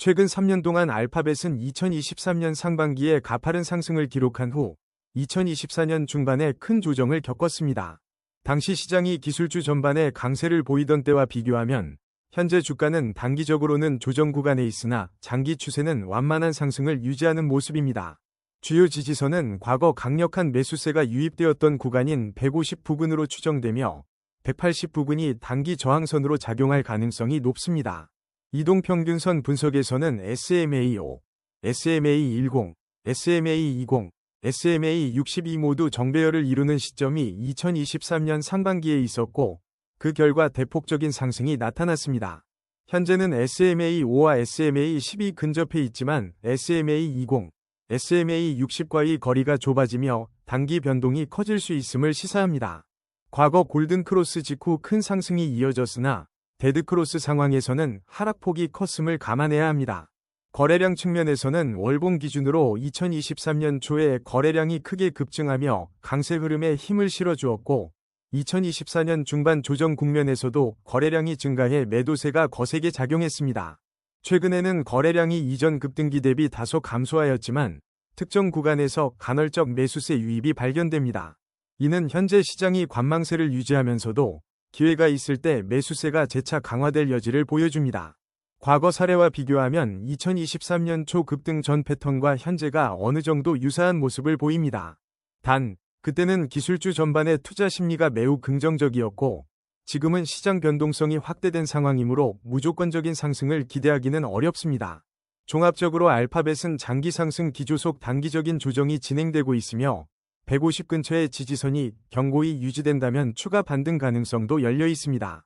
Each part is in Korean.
최근 3년 동안 알파벳은 2023년 상반기에 가파른 상승을 기록한 후 2024년 중반에 큰 조정을 겪었습니다. 당시 시장이 기술주 전반에 강세를 보이던 때와 비교하면 현재 주가는 단기적으로는 조정 구간에 있으나 장기 추세는 완만한 상승을 유지하는 모습입니다. 주요 지지선은 과거 강력한 매수세가 유입되었던 구간인 150 부근으로 추정되며 180 부근이 단기 저항선으로 작용할 가능성이 높습니다. 이동평균선 분석에서는 SMA5, SMA10, SMA20, SMA62 모두 정배열을 이루는 시점이 2023년 상반기에 있었고 그 결과 대폭적인 상승이 나타났습니다. 현재는 SMA5와 SMA10이 근접해 있지만 SMA20, SMA60과의 거리가 좁아지며 단기 변동이 커질 수 있음을 시사합니다. 과거 골든크로스 직후 큰 상승이 이어졌으나 데드크로스 상황에서는 하락폭이 컸음을 감안해야 합니다. 거래량 측면에서는 월봉 기준으로 2023년 초에 거래량이 크게 급증하며 강세 흐름에 힘을 실어주었고 2024년 중반 조정 국면에서도 거래량이 증가해 매도세가 거세게 작용했습니다. 최근에는 거래량이 이전 급등기 대비 다소 감소하였지만 특정 구간에서 간헐적 매수세 유입이 발견됩니다. 이는 현재 시장이 관망세를 유지하면서도 기회가 있을 때 매수세가 재차 강화될 여지를 보여줍니다. 과거 사례와 비교하면 2023년 초 급등 전 패턴과 현재가 어느 정도 유사한 모습을 보입니다. 단, 그때는 기술주 전반의 투자 심리가 매우 긍정적이었고 지금은 시장 변동성이 확대된 상황이므로 무조건적인 상승을 기대하기는 어렵습니다. 종합적으로 알파벳은 장기 상승 기조 속 단기적인 조정이 진행되고 있으며 150 근처의 지지선이 견고히 유지된다면 추가 반등 가능성도 열려 있습니다.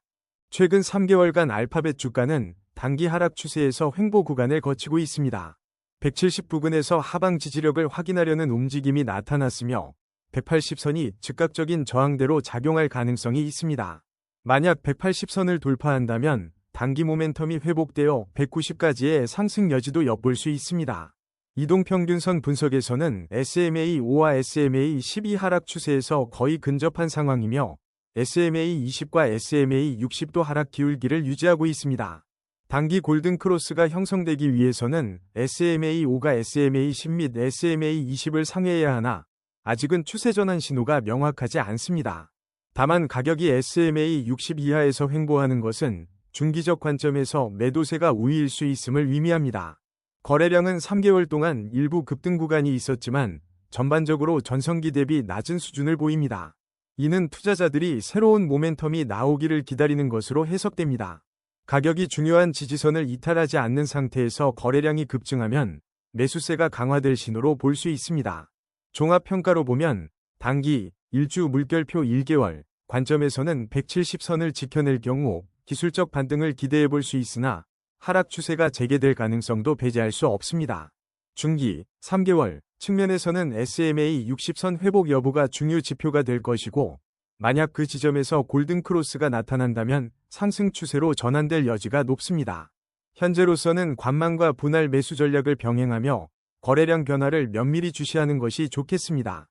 최근 3개월간 알파벳 주가는 단기 하락 추세에서 횡보 구간을 거치고 있습니다. 170 부근에서 하방 지지력을 확인하려는 움직임이 나타났으며 180선이 즉각적인 저항대로 작용할 가능성이 있습니다. 만약 180선을 돌파한다면 단기 모멘텀이 회복되어 190까지의 상승 여지도 엿볼 수 있습니다. 이동평균선 분석에서는 SMA5와 SMA12 하락 추세에서 거의 근접한 상황이며 SMA20과 SMA60도 하락 기울기를 유지하고 있습니다. 단기 골든크로스가 형성되기 위해서는 SMA5가 SMA10 및 SMA20을 상회해야 하나 아직은 추세전환 신호가 명확하지 않습니다. 다만 가격이 SMA60 이하에서 횡보하는 것은 중기적 관점에서 매도세가 우위일 수 있음을 의미합니다. 거래량은 3개월 동안 일부 급등 구간이 있었지만 전반적으로 전성기 대비 낮은 수준을 보입니다. 이는 투자자들이 새로운 모멘텀이 나오기를 기다리는 것으로 해석됩니다. 가격이 중요한 지지선을 이탈하지 않는 상태에서 거래량이 급증하면 매수세가 강화될 신호로 볼 수 있습니다. 종합평가로 보면 단기, 일주 물결표 1개월 관점에서는 170선을 지켜낼 경우 기술적 반등을 기대해 볼 수 있으나 하락 추세가 재개될 가능성도 배제할 수 없습니다. 중기, 3개월 측면에서는 SMA 60선 회복 여부가 중요 지표가 될 것이고 만약 그 지점에서 골든크로스가 나타난다면 상승 추세로 전환될 여지가 높습니다. 현재로서는 관망과 분할 매수 전략을 병행하며 거래량 변화를 면밀히 주시하는 것이 좋겠습니다.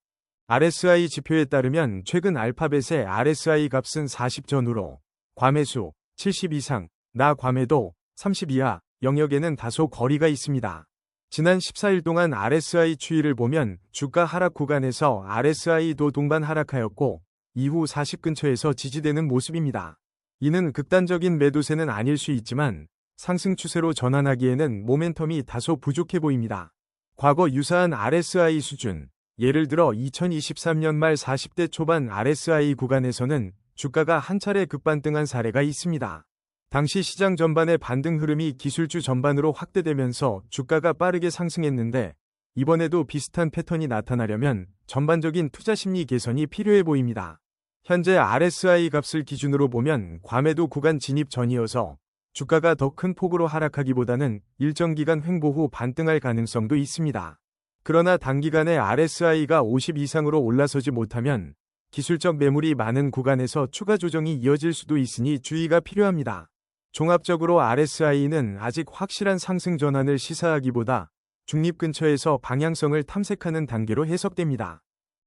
RSI 지표에 따르면 최근 알파벳의 RSI 값은 40 전후로 과매수 70 이상, 나 과매도 30 이하 영역에는 다소 거리가 있습니다. 지난 14일 동안 RSI 추이를 보면 주가 하락 구간에서 RSI도 동반 하락하였고 이후 40 근처에서 지지되는 모습입니다. 이는 극단적인 매도세는 아닐 수 있지만 상승 추세로 전환하기에는 모멘텀이 다소 부족해 보입니다. 과거 유사한 RSI 수준, 예를 들어 2023년 말 40대 초반 RSI 구간에서는 주가가 한 차례 급반등한 사례가 있습니다. 당시 시장 전반의 반등 흐름이 기술주 전반으로 확대되면서 주가가 빠르게 상승했는데 이번에도 비슷한 패턴이 나타나려면 전반적인 투자 심리 개선이 필요해 보입니다. 현재 RSI 값을 기준으로 보면 과매도 구간 진입 전이어서 주가가 더 큰 폭으로 하락하기보다는 일정 기간 횡보 후 반등할 가능성도 있습니다. 그러나 단기간에 RSI가 50 이상으로 올라서지 못하면 기술적 매물이 많은 구간에서 추가 조정이 이어질 수도 있으니 주의가 필요합니다. 종합적으로 RSI는 아직 확실한 상승 전환을 시사하기보다 중립 근처에서 방향성을 탐색하는 단계로 해석됩니다.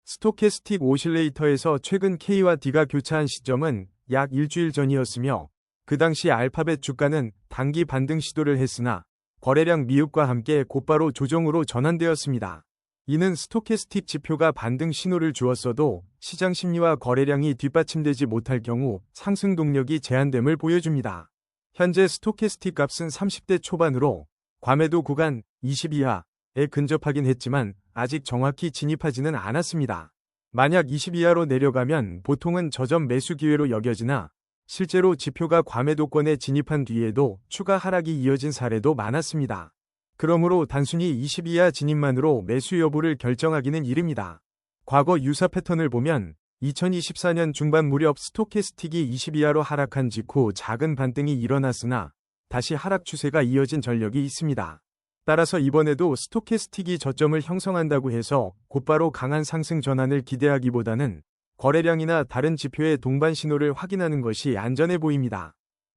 스토캐스틱 오실레이터에서 최근 K와 D가 교차한 시점은 약 일주일 전이었으며 그 당시 알파벳 주가는 단기 반등 시도를 했으나 거래량 미흡과 함께 곧바로 조정으로 전환되었습니다. 이는 스토캐스틱 지표가 반등 신호를 주었어도 시장 심리와 거래량이 뒷받침되지 못할 경우 상승 동력이 제한됨을 보여줍니다. 현재 스토캐스틱 값은 30대 초반으로 과매도 구간 20 이하에 근접하긴 했지만 아직 정확히 진입하지는 않았습니다. 만약 20 이하로 내려가면 보통은 저점 매수 기회로 여겨지나 실제로 지표가 과매도권에 진입한 뒤에도 추가 하락이 이어진 사례도 많았습니다. 그러므로 단순히 20 이하 진입만으로 매수 여부를 결정하기는 이릅니다. 과거 유사 패턴을 보면 2024년 중반 무렵 스토캐스틱이 20 이하로 하락한 직후 작은 반등이 일어났으나 다시 하락 추세가 이어진 전력이 있습니다. 따라서 이번에도 스토캐스틱이 저점을 형성한다고 해서 곧바로 강한 상승 전환을 기대하기보다는 거래량이나 다른 지표의 동반 신호를 확인하는 것이 안전해 보입니다.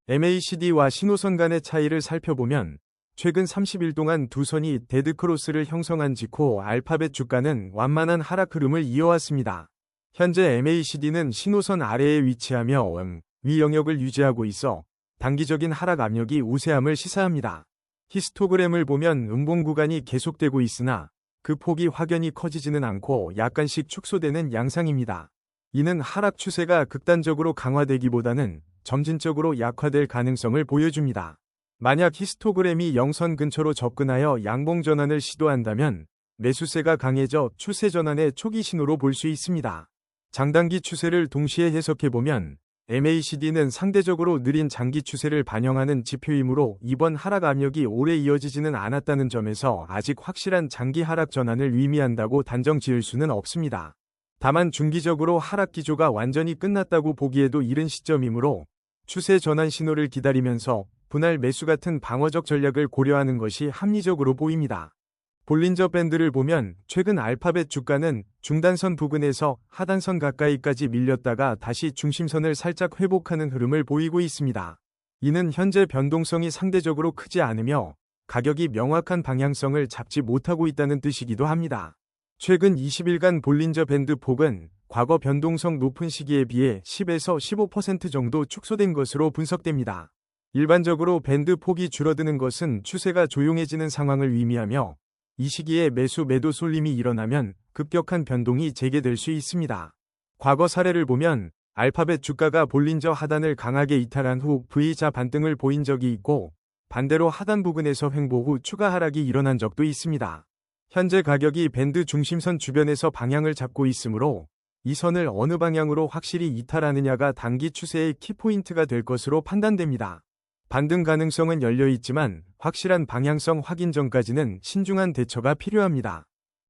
MACD와 신호선 간의 차이를 살펴보면 최근 30일 동안 두 선이 데드크로스를 형성한 직후 알파벳 주가는 완만한 하락 흐름을 이어왔습니다. 현재 MACD는 신호선 아래에 위치하며 위 영역을 유지하고 있어 단기적인 하락 압력이 우세함을 시사합니다. 히스토그램을 보면 음봉 구간이 계속되고 있으나 그 폭이 확연히 커지지는 않고 약간씩 축소되는 양상입니다. 이는 하락 추세가 극단적으로 강화되기보다는 점진적으로 약화될 가능성을 보여줍니다. 만약 히스토그램이 0선 근처로 접근하여 양봉 전환을 시도한다면 매수세가 강해져 추세 전환의 초기 신호로 볼 수 있습니다. 장단기 추세를 동시에 해석해보면 MACD는 상대적으로 느린 장기 추세를 반영하는 지표이므로 이번 하락 압력이 오래 이어지지는 않았다는 점에서 아직 확실한 장기 하락 전환을 의미한다고 단정 지을 수는 없습니다. 다만 중기적으로 하락 기조가 완전히 끝났다고 보기에도 이른 시점이므로 추세 전환 신호를 기다리면서 분할 매수 같은 방어적 전략을 고려하는 것이 합리적으로 보입니다. 볼린저 밴드를 보면 최근 알파벳 주가는 중단선 부근에서 하단선 가까이까지 밀렸다가 다시 중심선을 살짝 회복하는 흐름을 보이고 있습니다. 이는 현재 변동성이 상대적으로 크지 않으며 가격이 명확한 방향성을 잡지 못하고 있다는 뜻이기도 합니다. 최근 20일간 볼린저 밴드 폭은 과거 변동성 높은 시기에 비해 10에서 15% 정도 축소된 것으로 분석됩니다. 일반적으로 밴드 폭이 줄어드는 것은 추세가 조용해지는 상황을 의미하며 이 시기에 매수 매도 쏠림이 일어나면 급격한 변동이 재개될 수 있습니다. 과거 사례를 보면 알파벳 주가가 볼린저 하단을 강하게 이탈한 후 V자 반등을 보인 적이 있고 반대로 하단 부근에서 횡보 후 추가 하락이 일어난 적도 있습니다. 현재 가격이 밴드 중심선 주변에서 방향을 잡고 있으므로 이 선을 어느 방향으로 확실히 이탈하느냐가 단기 추세의 키포인트가 될 것으로 판단됩니다. 반등 가능성은 열려있지만 확실한 방향성 확인 전까지는 신중한 대처가 필요합니다.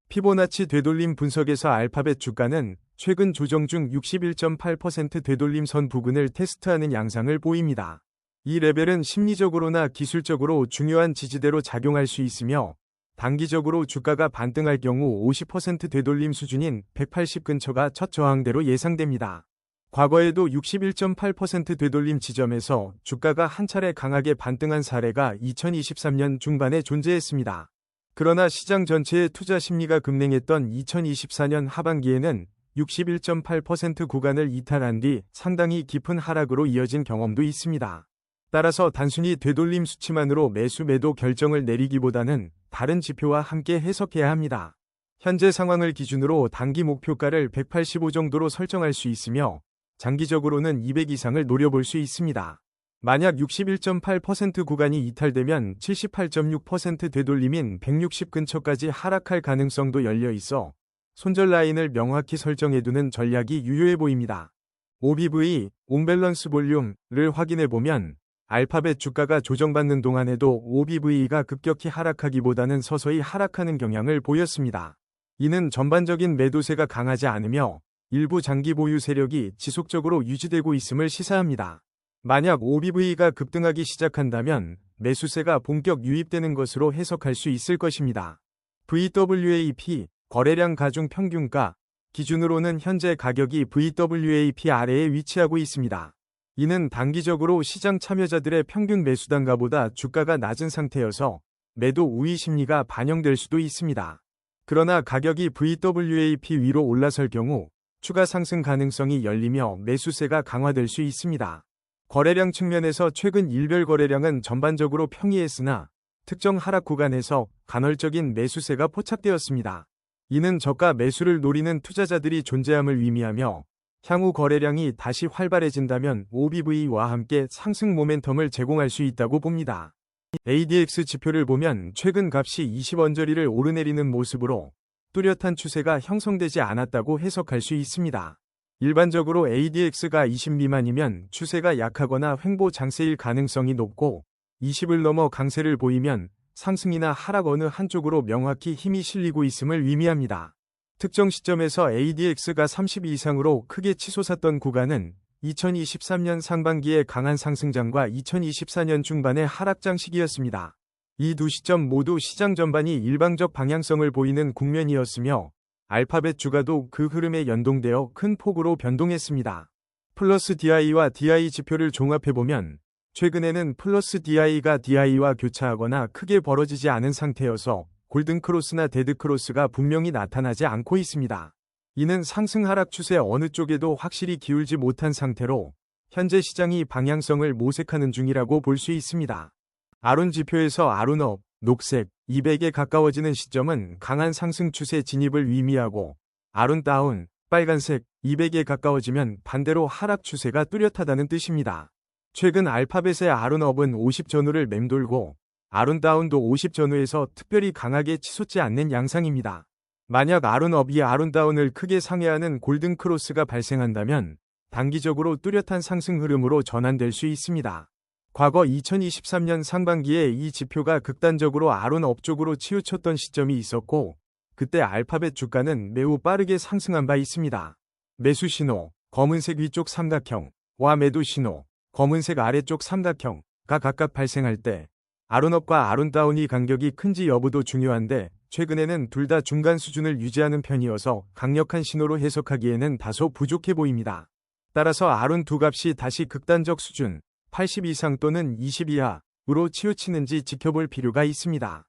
피보나치 되돌림 분석에서 알파벳 주가는 최근 조정 중 61.8% 되돌림 선 부근을 테스트하는 양상을 보입니다. 이 레벨은 심리적으로나 기술적으로 중요한 지지대로 작용할 수 있으며 단기적으로 주가가 반등할 경우 50% 되돌림 수준인 180 근처가 첫 저항대로 예상됩니다. 과거에도 61.8% 되돌림 지점에서 주가가 한 차례 강하게 반등한 사례가 2023년 중반에 존재했습니다. 그러나 시장 전체의 투자 심리가 급냉했던 2024년 하반기에는 61.8% 구간을 이탈한 뒤 상당히 깊은 하락으로 이어진 경험도 있습니다. 따라서 단순히 되돌림 수치만으로 매수 매도 결정을 내리기보다는 다른 지표와 함께 해석해야 합니다. 현재 상황을 기준으로 단기 목표가를 185 정도로 설정할 수 있으며 장기적으로는 200 이상을 노려볼 수 있습니다. 만약 61.8% 구간이 이탈되면 78.6% 되돌림인 160 근처까지 하락할 가능성도 열려 있어 손절 라인을 명확히 설정해두는 전략이 유효해 보입니다. OBV, 온밸런스 볼륨을 확인해보면 알파벳 주가가 조정받는 동안에도 OBV가 급격히 하락하기보다는 서서히 하락하는 경향을 보였습니다. 이는 전반적인 매도세가 강하지 않으며 일부 장기 보유 세력이 지속적으로 유지되고 있음을 시사합니다. 만약 OBV가 급등하기 시작한다면 매수세가 본격 유입되는 것으로 해석할 수 있을 것입니다. VWAP, 거래량 가중 평균가 기준으로는 현재 가격이 VWAP 아래에 위치하고 있습니다. 이는 단기적으로 시장 참여자들의 평균 매수단가보다 주가가 낮은 상태여서 매도 우위 심리가 반영될 수도 있습니다. 그러나 가격이 VWAP 위로 올라설 경우 추가 상승 가능성이 열리며 매수세가 강화될 수 있습니다. 거래량 측면에서 최근 일별 거래량은 전반적으로 평이했으나 특정 하락 구간에서 간헐적인 매수세가 포착되었습니다. 이는 저가 매수를 노리는 투자자들이 존재함을 의미하며 향후 거래량이 다시 활발해진다면 OBV와 함께 상승 모멘텀을 제공할 수 있다고 봅니다. ADX 지표를 보면 최근 값이 20원저리를 오르내리는 모습으로 뚜렷한 추세가 형성되지 않았다고 해석할 수 있습니다. 일반적으로 ADX가 20 미만이면 추세가 약하거나 횡보 장세일 가능성이 높고 20을 넘어 강세를 보이면 상승이나 하락 어느 한쪽으로 명확히 힘이 실리고 있음을 의미합니다. 특정 시점에서 ADX가 30 이상으로 크게 치솟았던 구간은 2023년 상반기의 강한 상승장과 2024년 중반의 하락장 시기였습니다. 이 두 시점 모두 시장 전반이 일방적 방향성을 보이는 국면이었으며 알파벳 주가도 그 흐름에 연동되어 큰 폭으로 변동했습니다. 플러스 DI와 DI 지표를 종합해보면 최근에는 플러스 DI가 DI와 교차하거나 크게 벌어지지 않은 상태여서 골든크로스나 데드크로스가 분명히 나타나지 않고 있습니다. 이는 상승 하락 추세 어느 쪽에도 확실히 기울지 못한 상태로 현재 시장이 방향성을 모색하는 중이라고 볼 수 있습니다. 아론 지표에서 아론업, 녹색, 200에 가까워지는 시점은 강한 상승 추세 진입을 의미하고 아론 다운, 빨간색, 200에 가까워지면 반대로 하락 추세가 뚜렷하다는 뜻입니다. 최근 알파벳의 아론업은 50 전후를 맴돌고 아론 다운도 50 전후에서 특별히 강하게 치솟지 않는 양상입니다. 만약 아론업이 아론 다운을 크게 상회하는 골든크로스가 발생한다면 단기적으로 뚜렷한 상승 흐름으로 전환될 수 있습니다. 과거 2023년 상반기에 이 지표가 극단적으로 아론업 쪽으로 치우쳤던 시점이 있었고 그때 알파벳 주가는 매우 빠르게 상승한 바 있습니다. 매수 신호, 검은색 위쪽 삼각형과 매도 신호, 검은색 아래쪽 삼각형가 각각 발생할 때 아론업과 아론다운이 간격이 큰지 여부도 중요한데 최근에는 둘 다 중간 수준을 유지하는 편이어서 강력한 신호로 해석하기에는 다소 부족해 보입니다. 따라서 아론 두 값이 다시 극단적 수준 80 이상 또는 20 이하로 치우치는지 지켜볼 필요가 있습니다.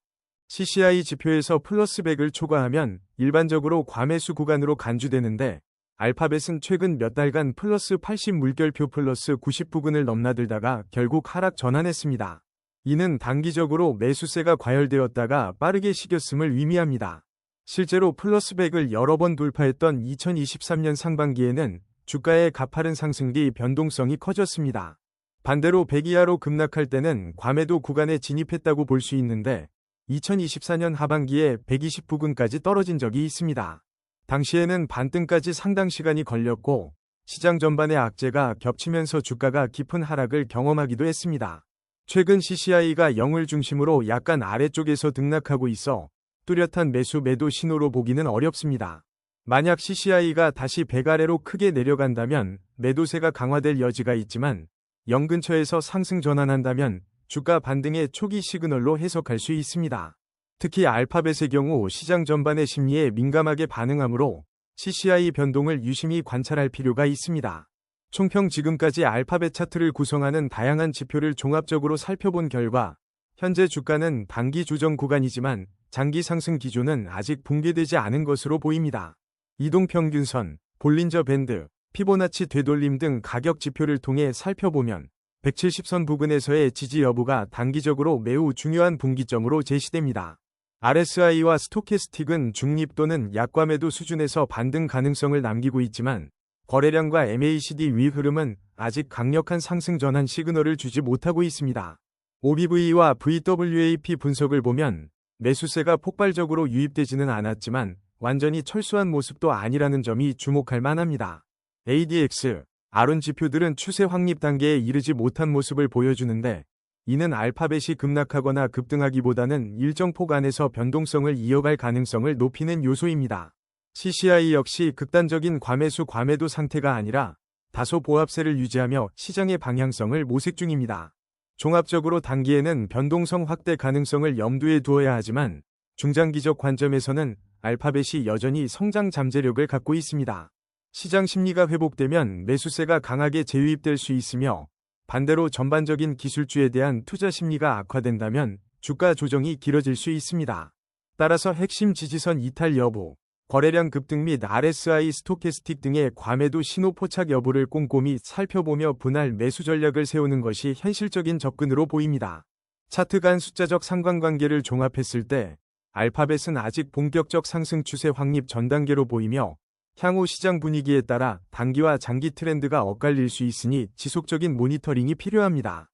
CCI 지표에서 플러스 100을 초과하면 일반적으로 과매수 구간으로 간주되는데 알파벳은 최근 몇 달간 플러스 80 물결표 플러스 90 부근을 넘나들다가 결국 하락 전환했습니다. 이는 단기적으로 매수세가 과열되었다가 빠르게 식였음을 의미합니다. 실제로 플러스 100을 여러 번 돌파했던 2023년 상반기에는 주가의 가파른 상승 뒤 변동성이 커졌습니다. 반대로 100 이하로 급락할 때는 과매도 구간에 진입했다고 볼 수 있는데 2024년 하반기에 120 부근까지 떨어진 적이 있습니다. 당시에는 반등까지 상당 시간이 걸렸고 시장 전반의 악재가 겹치면서 주가가 깊은 하락을 경험하기도 했습니다. 최근 CCI가 0을 중심으로 약간 아래쪽에서 등락하고 있어 뚜렷한 매수 매도 신호로 보기는 어렵습니다. 만약 CCI가 다시 100 아래로 크게 내려간다면 매도세가 강화될 여지가 있지만 0 근처에서 상승 전환한다면 주가 반등의 초기 시그널로 해석할 수 있습니다. 특히 알파벳의 경우 시장 전반의 심리에 민감하게 반응하므로 CCI 변동을 유심히 관찰할 필요가 있습니다. 총평 지금까지 알파벳 차트를 구성하는 다양한 지표를 종합적으로 살펴본 결과 현재 주가는 단기 조정 구간이지만 장기 상승 기조는 아직 붕괴되지 않은 것으로 보입니다. 이동평균선, 볼린저 밴드, 피보나치 되돌림 등 가격 지표를 통해 살펴보면 170선 부근에서의 지지 여부가 단기적으로 매우 중요한 분기점으로 제시됩니다. RSI와 스토캐스틱은 중립 또는 약과매도 수준에서 반등 가능성을 남기고 있지만 거래량과 MACD 위 흐름은 아직 강력한 상승 전환 시그널을 주지 못하고 있습니다. OBV와 VWAP 분석을 보면 매수세가 폭발적으로 유입되지는 않았지만 완전히 철수한 모습도 아니라는 점이 주목할 만합니다. ADX, 아론 지표들은 추세 확립 단계에 이르지 못한 모습을 보여주는데 이는 알파벳이 급락하거나 급등하기보다는 일정 폭 안에서 변동성을 이어갈 가능성을 높이는 요소입니다. CCI 역시 극단적인 과매수 과매도 상태가 아니라 다소 보합세를 유지하며 시장의 방향성을 모색 중입니다. 종합적으로 단기에는 변동성 확대 가능성을 염두에 두어야 하지만 중장기적 관점에서는 알파벳이 여전히 성장 잠재력을 갖고 있습니다. 시장 심리가 회복되면 매수세가 강하게 재유입될 수 있으며 반대로 전반적인 기술주에 대한 투자 심리가 악화된다면 주가 조정이 길어질 수 있습니다. 따라서 핵심 지지선 이탈 여부, 거래량 급등 및 RSI 스토캐스틱 등의 과매도 신호 포착 여부를 꼼꼼히 살펴보며 분할 매수 전략을 세우는 것이 현실적인 접근으로 보입니다. 차트 간 숫자적 상관관계를 종합했을 때 알파벳은 아직 본격적 상승 추세 확립 전 단계로 보이며 향후 시장 분위기에 따라 단기와 장기 트렌드가 엇갈릴 수 있으니 지속적인 모니터링이 필요합니다.